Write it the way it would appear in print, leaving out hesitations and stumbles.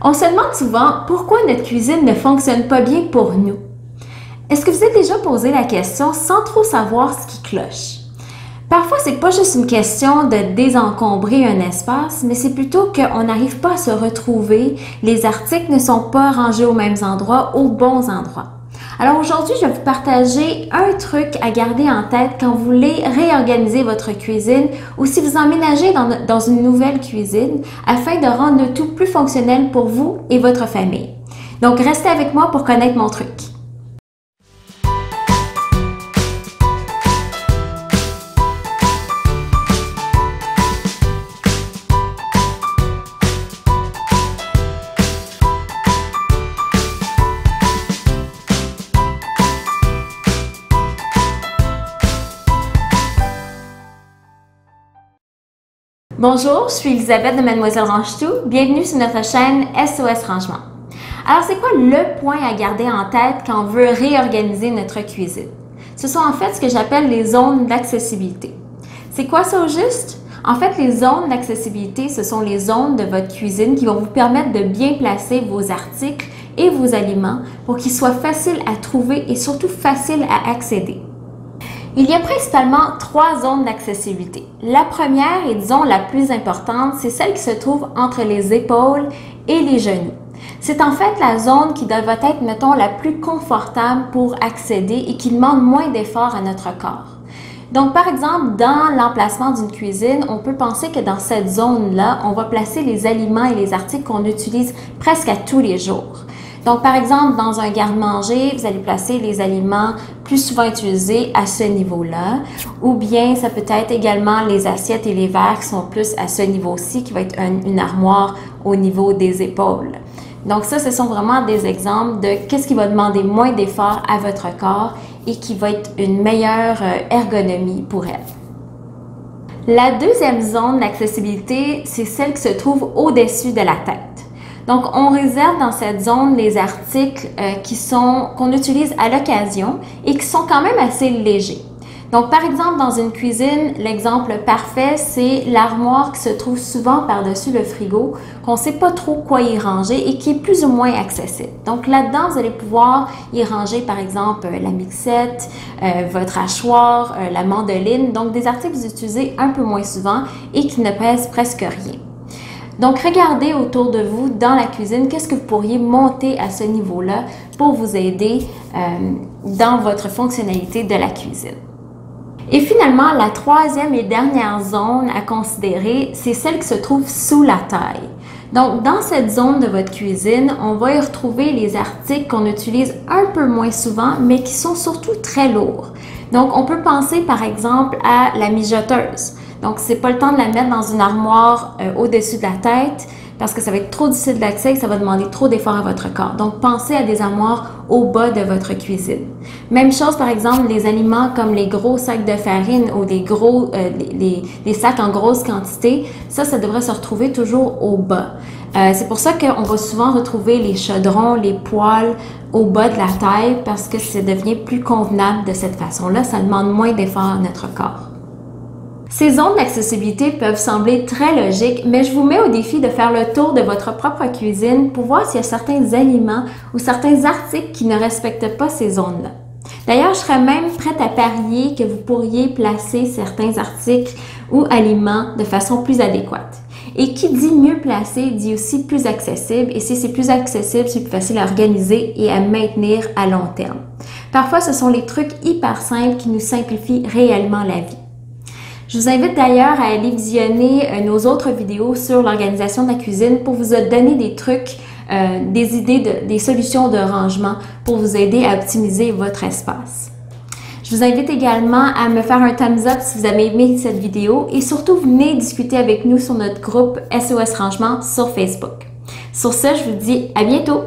On se demande souvent pourquoi notre cuisine ne fonctionne pas bien pour nous. Est-ce que vous êtes déjà posé la question sans trop savoir ce qui cloche? Parfois, c'est pas juste une question de désencombrer un espace, mais c'est plutôt qu'on n'arrive pas à se retrouver, les articles ne sont pas rangés aux mêmes endroits, aux bons endroits. Alors aujourd'hui, je vais vous partager un truc à garder en tête quand vous voulez réorganiser votre cuisine ou si vous emménagez dans une nouvelle cuisine afin de rendre le tout plus fonctionnel pour vous et votre famille. Donc, restez avec moi pour connaître mon truc. Bonjour, je suis Elisabeth de Mademoiselle Range-Tout. Bienvenue sur notre chaîne SOS Rangement. Alors, c'est quoi le point à garder en tête quand on veut réorganiser notre cuisine? Ce sont en fait ce que j'appelle les zones d'accessibilité. C'est quoi ça au juste? En fait, les zones d'accessibilité, ce sont les zones de votre cuisine qui vont vous permettre de bien placer vos articles et vos aliments pour qu'ils soient faciles à trouver et surtout faciles à accéder. Il y a principalement trois zones d'accessibilité. La première et disons la plus importante, c'est celle qui se trouve entre les épaules et les genoux. C'est en fait la zone qui doit être, mettons, la plus confortable pour accéder et qui demande moins d'efforts à notre corps. Donc, par exemple, dans l'emplacement d'une cuisine, on peut penser que dans cette zone-là, on va placer les aliments et les articles qu'on utilise presque à tous les jours. Donc, par exemple, dans un garde-manger, vous allez placer les aliments plus souvent utilisés à ce niveau-là. Ou bien, ça peut être également les assiettes et les verres qui sont plus à ce niveau-ci, qui va être une armoire au niveau des épaules. Donc ça, ce sont vraiment des exemples de qu'est-ce qui va demander moins d'efforts à votre corps et qui va être une meilleure ergonomie pour elle. La deuxième zone d'accessibilité, c'est celle qui se trouve au-dessus de la tête. Donc, on réserve dans cette zone les articles qu'on utilise à l'occasion et qui sont quand même assez légers. Donc, par exemple, dans une cuisine, l'exemple parfait, c'est l'armoire qui se trouve souvent par-dessus le frigo, qu'on ne sait pas trop quoi y ranger et qui est plus ou moins accessible. Donc, là-dedans, vous allez pouvoir y ranger, par exemple, la mixette, votre hachoir, la mandoline, donc des articles que vous utilisez un peu moins souvent et qui ne pèsent presque rien. Donc, regardez autour de vous dans la cuisine, qu'est-ce que vous pourriez monter à ce niveau-là pour vous aider dans votre fonctionnalité de la cuisine. Et finalement, la troisième et dernière zone à considérer, c'est celle qui se trouve sous la taille. Donc, dans cette zone de votre cuisine, on va y retrouver les articles qu'on utilise un peu moins souvent, mais qui sont surtout très lourds. Donc, on peut penser par exemple à la mijoteuse. Donc, c'est pas le temps de la mettre dans une armoire au-dessus de la tête parce que ça va être trop difficile d'accès et ça va demander trop d'efforts à votre corps. Donc, pensez à des armoires au bas de votre cuisine. Même chose, par exemple, les aliments comme les gros sacs de farine ou les sacs en grosse quantité, ça devrait se retrouver toujours au bas. C'est pour ça qu'on va souvent retrouver les chaudrons, les poêles au bas de la taille parce que ça devient plus convenable de cette façon-là. Ça demande moins d'efforts à notre corps. Ces zones d'accessibilité peuvent sembler très logiques, mais je vous mets au défi de faire le tour de votre propre cuisine pour voir s'il y a certains aliments ou certains articles qui ne respectent pas ces zones-là. D'ailleurs, je serais même prête à parier que vous pourriez placer certains articles ou aliments de façon plus adéquate. Et qui dit mieux placé dit aussi plus accessible, et si c'est plus accessible, c'est plus facile à organiser et à maintenir à long terme. Parfois, ce sont les trucs hyper simples qui nous simplifient réellement la vie. Je vous invite d'ailleurs à aller visionner nos autres vidéos sur l'organisation de la cuisine pour vous donner des trucs, des idées, des solutions de rangement pour vous aider à optimiser votre espace. Je vous invite également à me faire un thumbs up si vous avez aimé cette vidéo et surtout venez discuter avec nous sur notre groupe SOS Rangement sur Facebook. Sur ce, je vous dis à bientôt!